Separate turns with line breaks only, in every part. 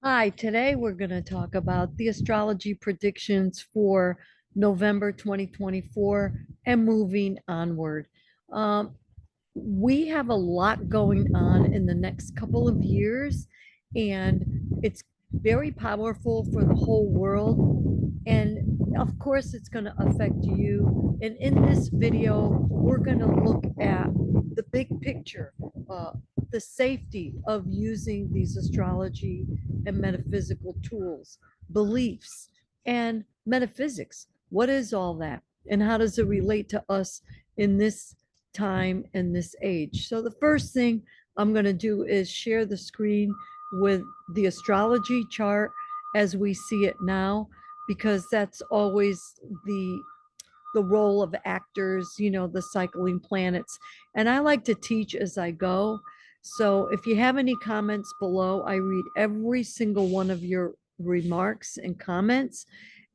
Hi, today we're going to talk about the astrology predictions for November 2024 and moving onward. Um, we have a lot going on in the next couple of years, and it's very powerful for the whole world. And of course, it's going to affect you. And in this video, we're going to look at the big picture, uh, the safety of using these astrology and metaphysical tools, beliefs, and metaphysics. What is all that? And how does it relate to us in this time and this age? So, the first thing I'm going to do is share the screen with the astrology chart as we see it now, because that's always the role of actors, the cycling planets. And I like to teach as I go. So if you have any comments below, I read every single one of your remarks and comments.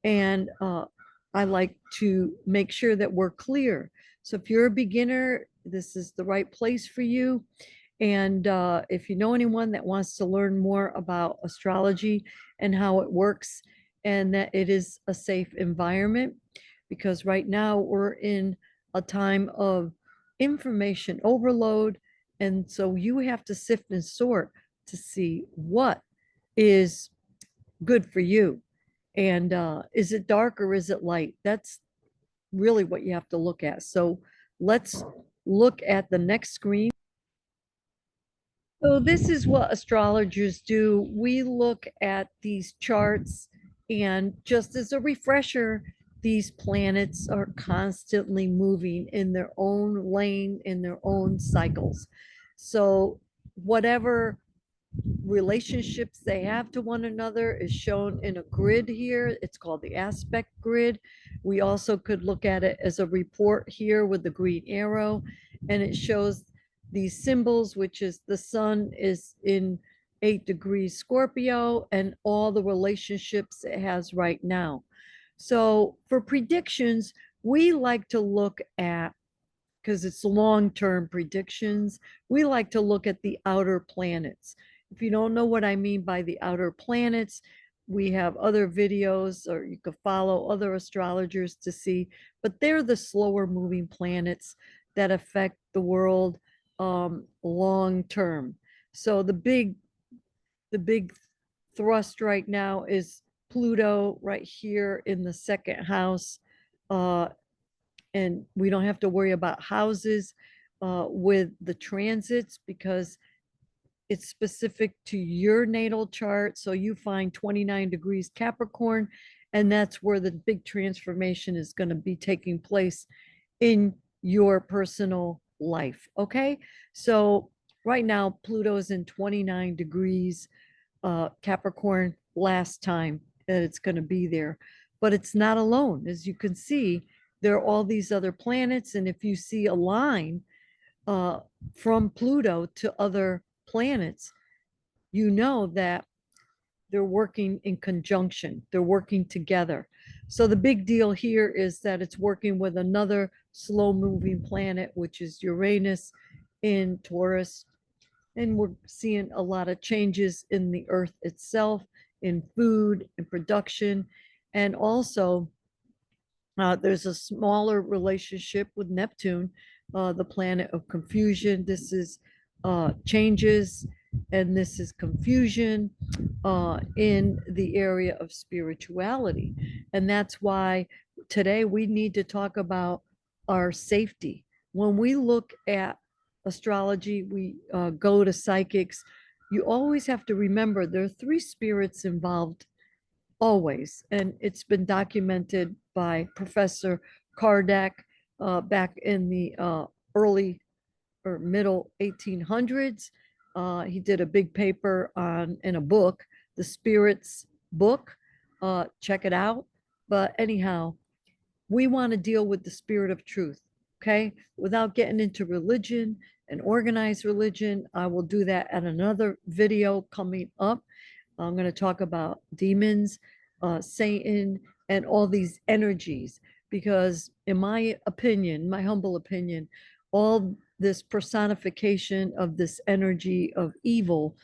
And I like to make sure that we're clear. So if you're a beginner, this is the right place for you. And if you know anyone that wants to learn more about astrology and how it works, and that it is a safe environment, because right now we're in a time of information overload. And so you have to sift and sort to see what is good for you. And is it dark or is it light? That's really what you have to look at. So let's look at the next screen. So this is what astrologers do. We look at these charts, and just as a refresher, these planets are constantly moving in their own lane, in their own cycles. So whatever relationships they have to one another is shown in a grid here. It's called the aspect grid. We also could look at it as a report here with the green arrow, and it shows these symbols, which is the sun is in 8 degrees Scorpio and all the relationships it has right now. So for predictions, we like to look at, because it's long-term predictions, we like to look at the outer planets. If you don't know what I mean by the outer planets, we have other videos, or you could follow other astrologers to see, but they're the slower moving planets that affect the world long term. So the big thrust right now is Pluto right here in the second house. And we don't have to worry about houses with the transits, because it's specific to your natal chart. So you find 29 degrees Capricorn, and that's where the big transformation is going to be taking place in your personal life. Okay. So right now, Pluto is in 29 degrees Capricorn last time that it's going to be there. But it's not alone. As you can see, there are all these other planets. And if you see a line uh, from Pluto to other planets, you know that they're working in conjunction, they're working together. So the big deal here is that it's working with another slow moving planet, which is Uranus in Taurus. And we're seeing a lot of changes in the earth itself, in food and production. And also, there's a smaller relationship with Neptune, the planet of confusion. This is changes, and this is confusion in the area of spirituality. And that's why today we need to talk about our safety. When we look at astrology, we go to psychics. You always have to remember there are three spirits involved, always. And it's been documented by Professor Kardec back in the early or middle 1800s. He did a big paper on in a book, the Spirits book. Check it out. But anyhow, we want to deal with the spirit of truth, okay? Without getting into religion and organized religion. I will do that at another video coming up. I'm going to talk about demons, Satan, and all these energies, because in my opinion, my humble opinion, all this personification of this energy of evil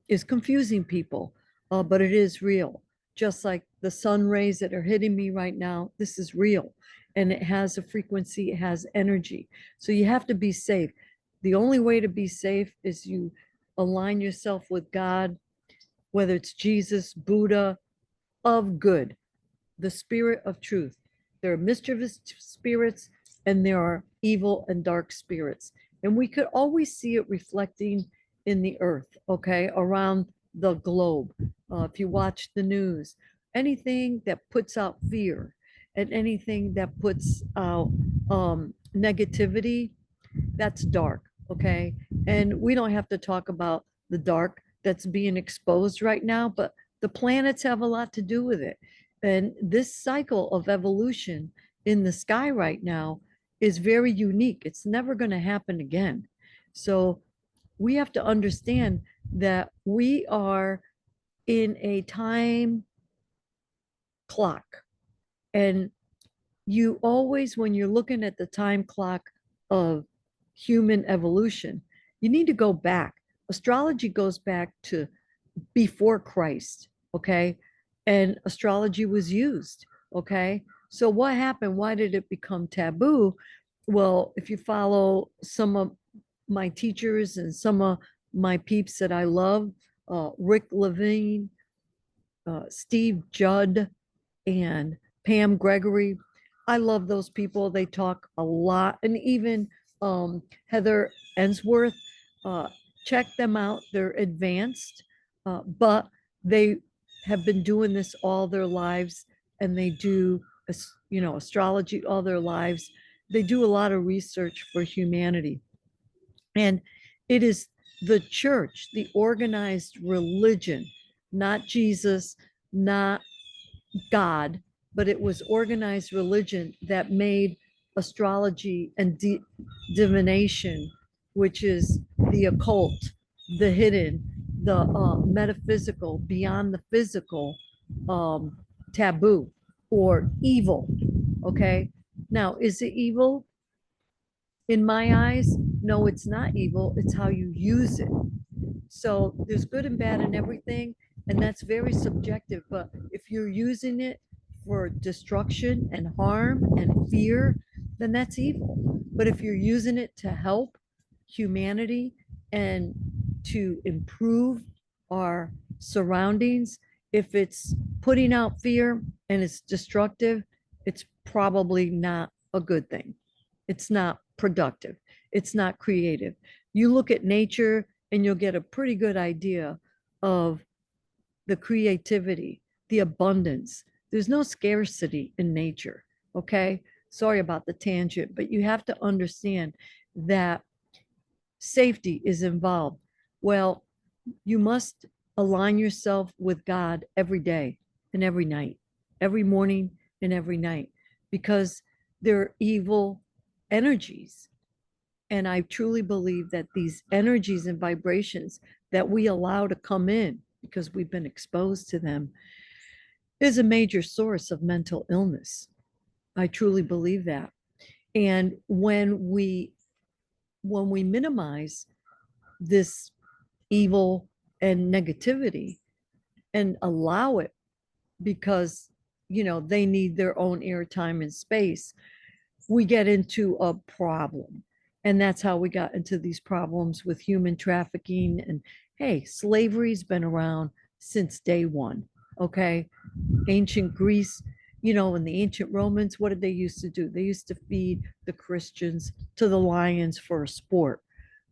is confusing people. but it is real. Just like the sun rays that are hitting me right now, this is real. And it has a frequency, it has energy. So you have to be safe. The only way to be safe is you align yourself with God, whether it's Jesus, Buddha, of good, the spirit of truth. There are mischievous spirits and there are evil and dark spirits. And we could always see it reflecting in the earth, okay, around the globe. If you watch the news, anything that puts out fear and anything that puts out negativity, that's dark, okay? And we don't have to talk about the dark that's being exposed right now, but the planets have a lot to do with it. And this cycle of evolution in the sky right now is very unique. It's never going to happen again. So we have to understand that we are in a time clock. And you always, when you're looking at the time clock of human evolution, you need to go back. Astrology goes back to before Christ, okay? And astrology was used, okay? So what happened? Why did it become taboo? Well, if you follow some of my teachers and some of my peeps that I love, Rick Levine, Steve Judd, and Pam Gregory. I love those people. They talk a lot. And even Heather Ensworth, uh, check them out. They're advanced, but they have been doing this all their lives and they do, astrology all their lives. They do a lot of research for humanity. And it is the church, the organized religion, not Jesus, not God, but it was organized religion that made astrology and divination, which is the occult, the hidden, the metaphysical, beyond the physical, um, taboo or evil. Okay. Now, is it evil? In my eyes, no, it's not evil. It's how you use it. So there's good and bad in everything, and that's very subjective. But if you're using it for destruction and harm and fear, then that's evil. But if you're using it to help humanity and to improve our surroundings, if it's putting out fear and it's destructive, it's probably not a good thing. It's not productive. It's not creative. You look at nature and you'll get a pretty good idea of the creativity, the abundance. There's no scarcity in nature. Okay. Sorry about the tangent, but you have to understand that safety is involved. Well, you must align yourself with God every day and every night, every morning and every night, because they're evil energies. And I truly believe that these energies and vibrations that we allow to come in because we've been exposed to them is a major source of mental illness. I truly believe that. And when we minimize this evil and negativity and allow it because they need their own airtime and space, we get into a problem. And that's how we got into these problems with human trafficking. And hey, slavery's been around since day one. Okay. Ancient Greece, and the ancient Romans, what did they used to do? They used to feed the Christians to the lions for a sport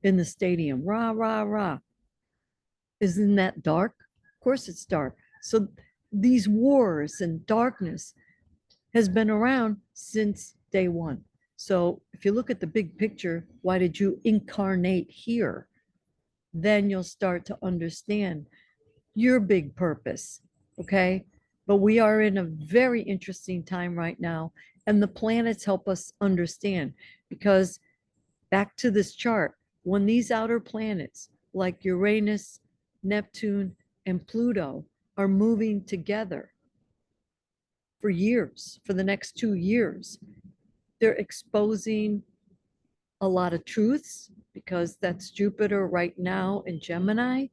in the stadium. Rah, rah, rah. Isn't that dark? Of course it's dark. So these wars and darkness has been around since day one. So if you look at the big picture, why did you incarnate here? Then you'll start to understand your big purpose. Okay. But we are in a very interesting time right now. And the planets help us understand because back to this chart, when these outer planets like Uranus, Neptune, and Pluto are moving together for years, for the next 2 years, they're exposing a lot of truths because that's Jupiter right now in Gemini.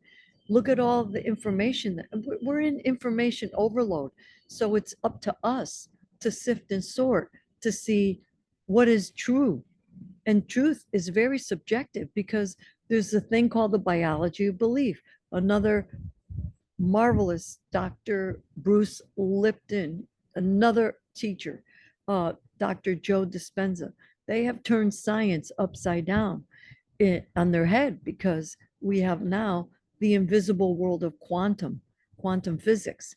Look at all the information that we're in information overload. So it's up to us to sift and sort to see what is true. And truth is very subjective because there's a thing called the biology of belief. Another marvelous Dr. Bruce Lipton, another teacher, Dr. Joe Dispenza. They have turned science upside down on their head because we have now the invisible world of quantum physics.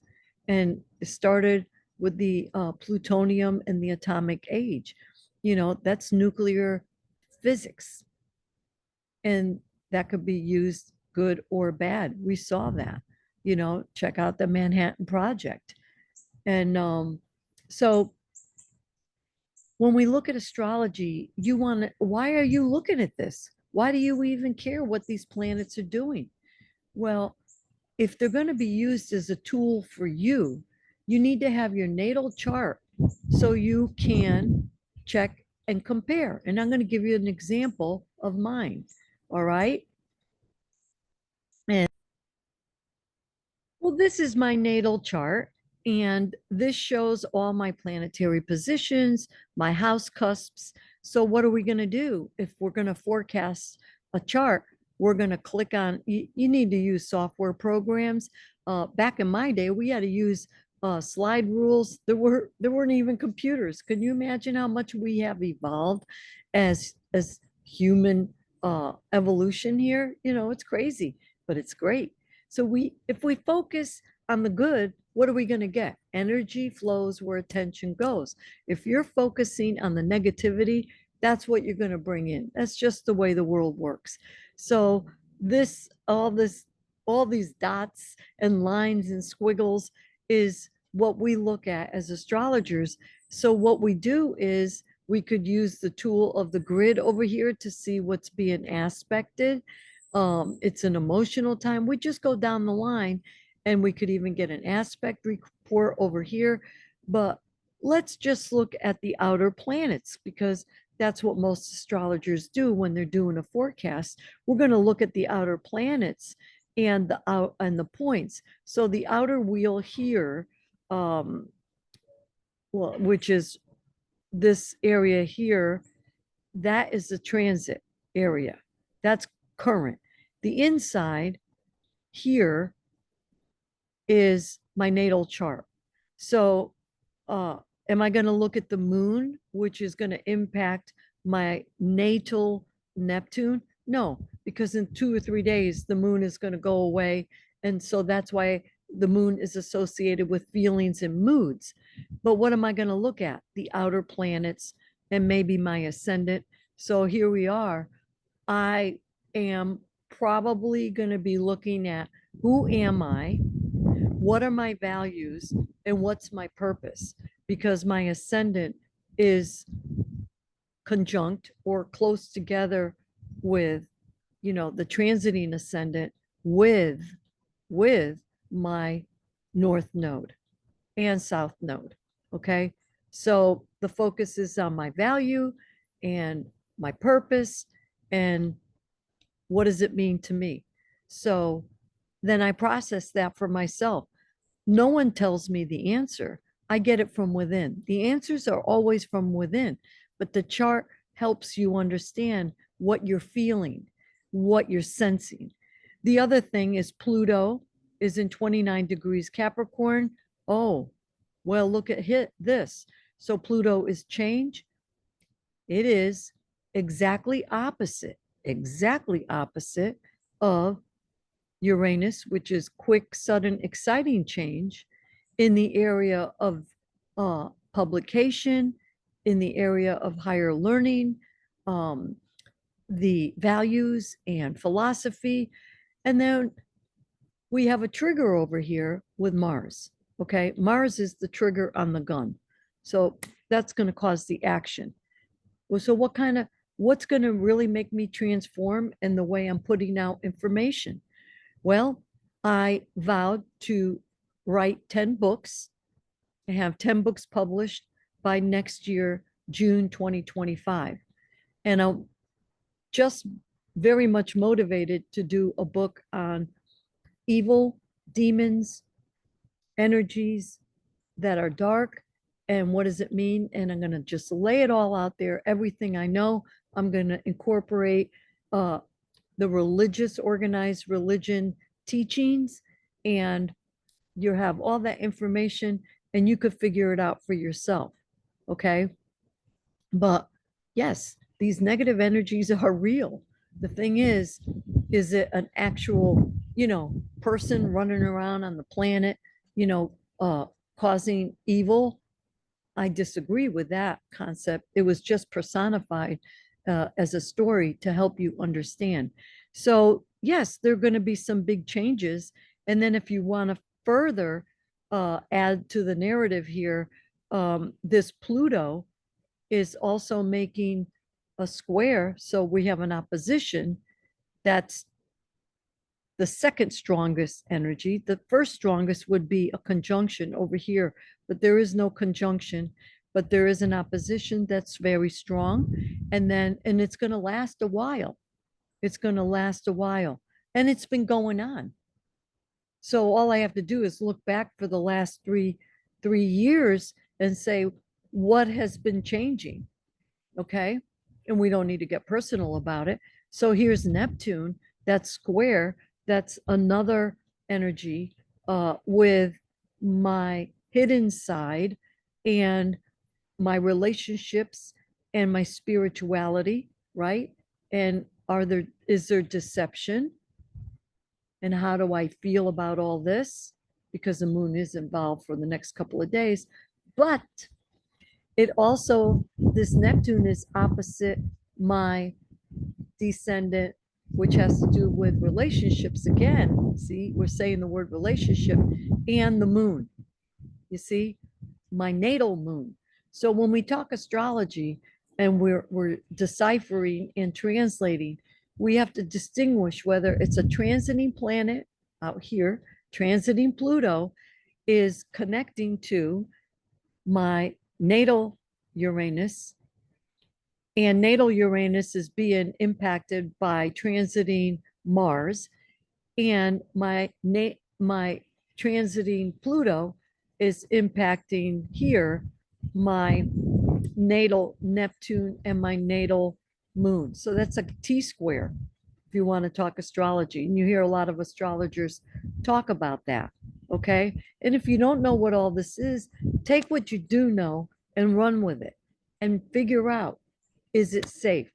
And it started with the plutonium and the atomic age. That's nuclear physics. And that could be used good or bad. We saw that. Check out the Manhattan Project. And so when we look at astrology, why are you looking at this? Why do you even care what these planets are doing? Well, if they're going to be used as a tool for you, you need to have your natal chart so you can check and compare. And I'm going to give you an example of mine. All right. And well, this is my natal chart, and this shows all my planetary positions, my house cusps. So, what are we going to do if we're going to forecast a chart? We're going to click on, you need to use software programs. Back in my day, we had to use slide rules. There weren't even computers. Can you imagine how much we have evolved as human evolution here? It's crazy, but it's great. So if we focus on the good, what are we going to get? Energy flows where attention goes. If you're focusing on the negativity, that's what you're going to bring in. That's just the way the world works. So all these dots and lines and squiggles is what we look at as astrologers. So what we do is we could use the tool of the grid over here to see what's being aspected. It's an emotional time. We just go down the line and we could even get an aspect report over here. But let's just look at the outer planets because that's what most astrologers do when they're doing a forecast. We're going to look at the outer planets and the points. So the outer wheel here, which is this area here, that is the transit area. That's current. The inside here is my natal chart. So am I going to look at the moon, which is going to impact my natal Neptune? No, because in 2 or 3 days, the moon is going to go away. And so that's why the moon is associated with feelings and moods. But what am I going to look at? The outer planets and maybe my ascendant. So here we are. I am probably going to be looking at who am I? What are my values? And what's my purpose? Because my ascendant is conjunct or close together with, the transiting ascendant with my north node and south node. Okay. So the focus is on my value and my purpose and what does it mean to me? So then I process that for myself. No one tells me the answer. I get it from within. The answers are always from within, but the chart helps you understand what you're feeling, what you're sensing. The other thing is Pluto is in 29 degrees Capricorn. Oh, well, look at this. So Pluto is change. It is exactly opposite of Uranus, which is quick, sudden, exciting change in the area of publication, in the area of higher learning, the values and philosophy. And then we have a trigger over here with Mars. Okay, Mars is the trigger on the gun. So that's going to cause the action. Well, so what's going to really make me transform in the way I'm putting out information? Well, I vowed to write 10 books and have 10 books published by next year, June 2025. And I'm just very much motivated to do a book on evil, demons, energies that are dark, and what does it mean? And I'm going to just lay it all out there. Everything I know, I'm going to incorporate uh, the religious, organized religion teachings, and you have all that information and you could figure it out for yourself. Okay. But yes, these negative energies are real. The thing is it an actual, person running around on the planet, you know, causing evil? I disagree with that concept. It was just personified as a story to help you understand. So, yes, there are going to be some big changes. And then, if you want to further add to the narrative here, this Pluto is also making a square. So, we have an opposition that's the second strongest energy. The first strongest would be a conjunction over here, but there is no conjunction, but there is an opposition that's very strong. And it's going to last a while. It's going to last a while. And it's been going on. So all I have to do is look back for the last three years and say, what has been changing? Okay. And we don't need to get personal about it. So here's Neptune, that's square, that's another energy with my hidden side and my relationships and my spirituality, right? And is there deception? And how do I feel about all this? Because the moon is involved for the next couple of days. But it also, this Neptune is opposite my descendant, which has to do with relationships again. See, we're saying the word relationship and the moon. You see, my natal moon. So when we talk astrology and we're deciphering and translating, we have to distinguish whether it's a transiting planet out here, transiting Pluto, is connecting to my natal Uranus, and natal Uranus is being impacted by transiting Mars, and my transiting Pluto is impacting here my natal Neptune and my natal moon. So that's a T square if you want to talk astrology. And you hear a lot of astrologers talk about that. Okay. And if you don't know what all this is, take what you do know and run with it and figure out, is it safe?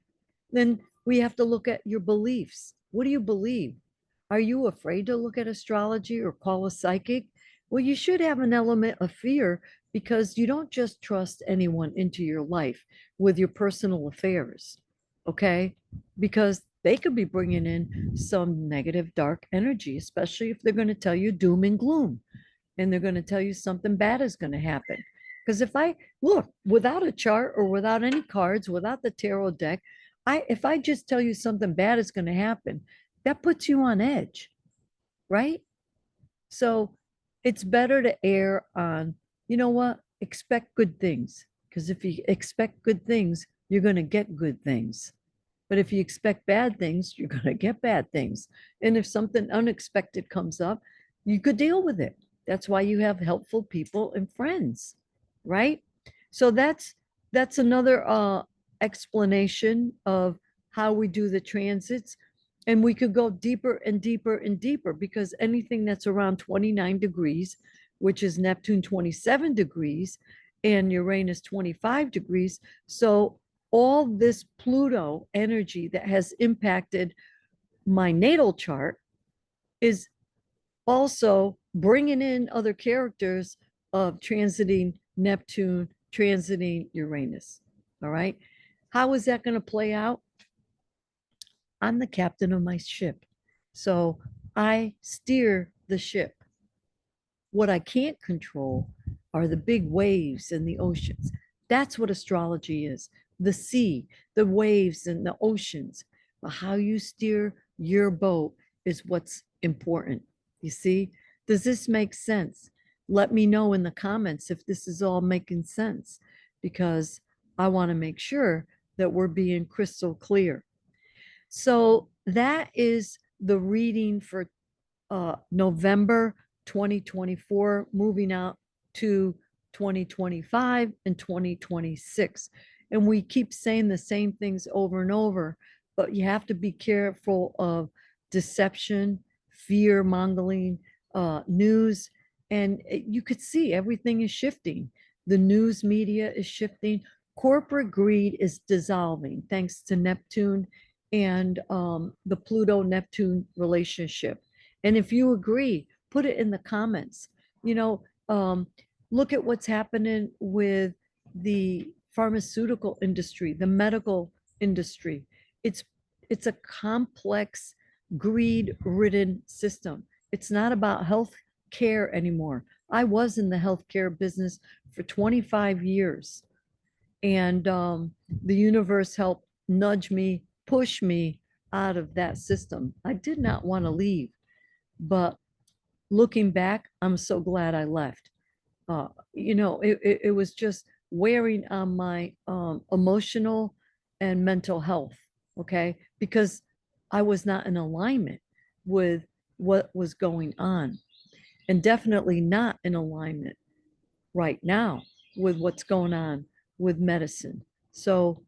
Then we have to look at your beliefs. What do you believe? Are you afraid to look at astrology or call a psychic? Well, you should have an element of fear because you don't just trust anyone into your life with your personal affairs, okay? Because they could be bringing in some negative, dark energy, especially if they're going to tell you doom and gloom and they're going to tell you something bad is going to happen. Because if I look without a chart or without any cards, without the tarot deck, if I just tell you something bad is going to happen, that puts you on edge, right? So it's better to err on, you know what, expect good things. Because if you expect good things, you're going to get good things. But if you expect bad things, you're going to get bad things. And if something unexpected comes up, you could deal with it. That's why you have helpful people and friends, right? So that's another explanation of how we do the transits. And we could go deeper and deeper and deeper because anything that's around 29 degrees, which is Neptune 27 degrees and Uranus 25 degrees. So all this Pluto energy that has impacted my natal chart is also bringing in other characters of transiting Neptune, transiting Uranus. All right. How is that going to play out? I'm the captain of my ship. So I steer the ship. What I can't control are the big waves and the oceans. That's what astrology is, the sea, the waves, and the oceans. But how you steer your boat is what's important. You see, does this make sense? Let me know in the comments if this is all making sense, because I want to make sure that we're being crystal clear. So that is the reading for November 2024, moving out to 2025 and 2026. And we keep saying the same things over and over, but you have to be careful of deception, fear mongering, news. And you could see everything is shifting. The news media is shifting. Corporate greed is dissolving thanks to Neptune and the Pluto Neptune relationship. And if you agree, put it in the comments. You know, look at what's happening with the pharmaceutical industry, the medical industry. It's it's a complex, greed-ridden system. It's not about health care anymore. I was in the healthcare business for 25 years, and the universe helped nudge me, push me out of that system. I did not want to leave, but looking back, I'm so glad I left. It was just wearing on my emotional and mental health, okay? Because I was not in alignment with what was going on, and definitely not in alignment right now with what's going on with medicine. So,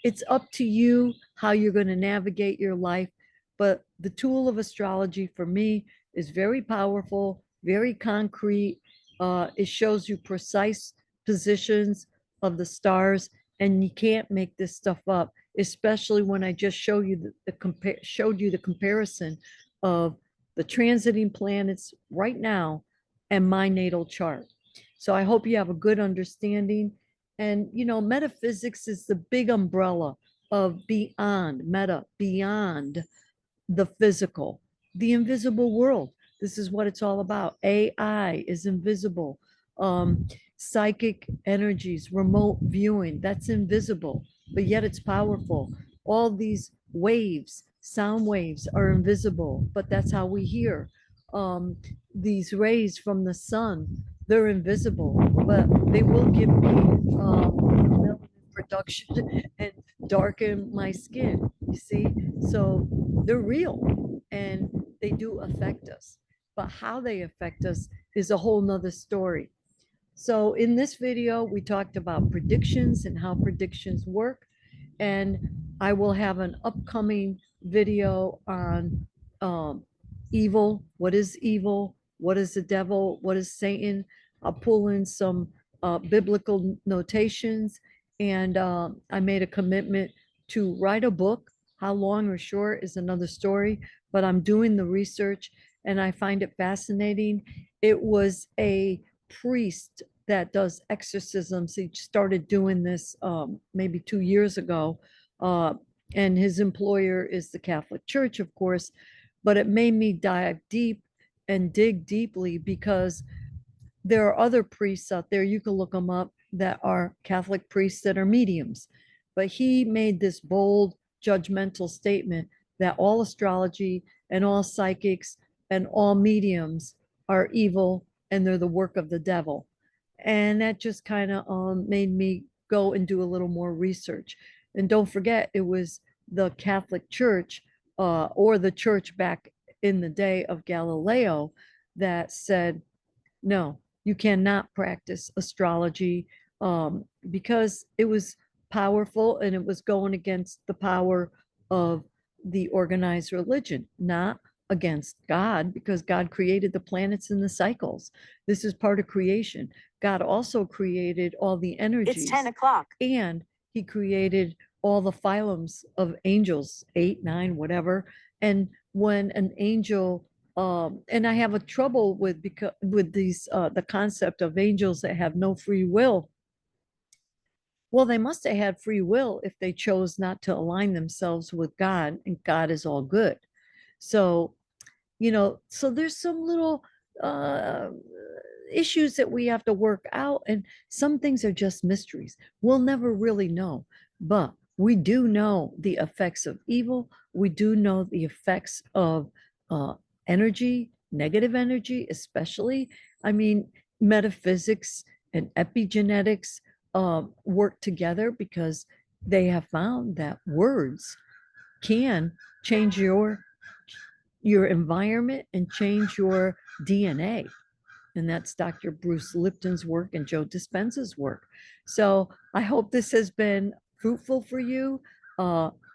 it's up to you how you're going to navigate your life. But the tool of astrology for me is very powerful, very concrete. It shows you precise positions of the stars, and you can't make this stuff up, especially when I just showed you the comparison of the transiting planets right now and my natal chart. So I hope you have a good understanding. And, metaphysics is the big umbrella of beyond the physical, the invisible world. This is what it's all about. AI is invisible. Psychic energies, remote viewing, that's invisible, but yet it's powerful. All these waves, sound waves, are invisible, but that's how we hear. These rays from the sun, they're invisible, but they will give me melanin production and darken my skin. You see, so they're real and they do affect us. But how they affect us is a whole nother story. So in this video, we talked about predictions and how predictions work. And I will have an upcoming video on evil. What is evil? What is the devil? What is Satan? I'll pull in some biblical notations. And I made a commitment to write a book. How long or short is another story, but I'm doing the research and I find it fascinating. It was a priest that does exorcisms. He started doing this maybe 2 years ago. And his employer is the Catholic Church, of course. But it made me dive deep and dig deeply, because there are other priests out there, you can look them up, that are Catholic priests that are mediums. But he made this bold, judgmental statement that all astrology and all psychics and all mediums are evil and they're the work of the devil. And that just kind of made me go and do a little more research. And don't forget, it was the Catholic Church, or the church back in the day of Galileo, that said, no, you cannot practice astrology, because it was powerful and it was going against the power of the organized religion, not against God, because God created the planets and the cycles. This is part of creation. God also created all the energies.
It's 10 o'clock.
And he created all the phylums of angels, 8, 9, whatever. And when an angel, and I have a trouble with, because with these the concept of angels that have no free will. Well, they must have had free will if they chose not to align themselves with God, and God is all good. So, so there's some little issues that we have to work out, and some things are just mysteries. We'll never really know, but we do know the effects of evil. We do know the effects of energy, negative energy, especially. I mean, metaphysics and epigenetics work together, because they have found that words can change your your environment and change your DNA. And that's Dr. Bruce Lipton's work and Joe Dispenza's work. So I hope this has been fruitful for you.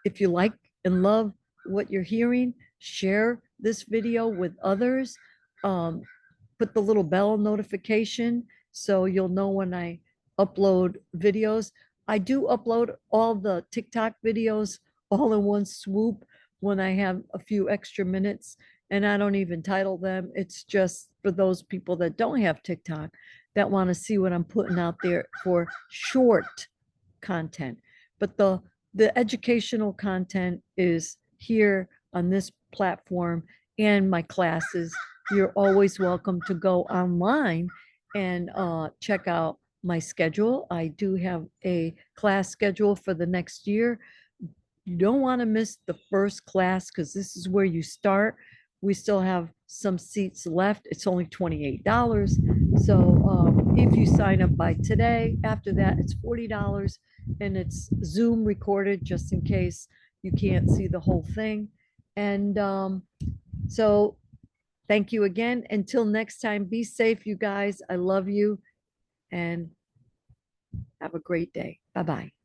If you like and love what you're hearing, share this video with others. Put the little bell notification so you'll know when I upload videos. I do upload all the TikTok videos all in one swoop when I have a few extra minutes, and I don't even title them. It's just for those people that don't have TikTok that want to see what I'm putting out there for short content. But the educational content is here on this platform and my classes. You're always welcome to go online and check out my schedule. I do have a class schedule for the next year. You don't want to miss the first class because this is where you start. We still have some seats left. It's only $28. So if you sign up by today, after that, it's $40, and it's Zoom recorded just in case you can't see the whole thing. And so thank you again. Until next time, be safe, you guys. I love you, and have a great day. Bye-bye.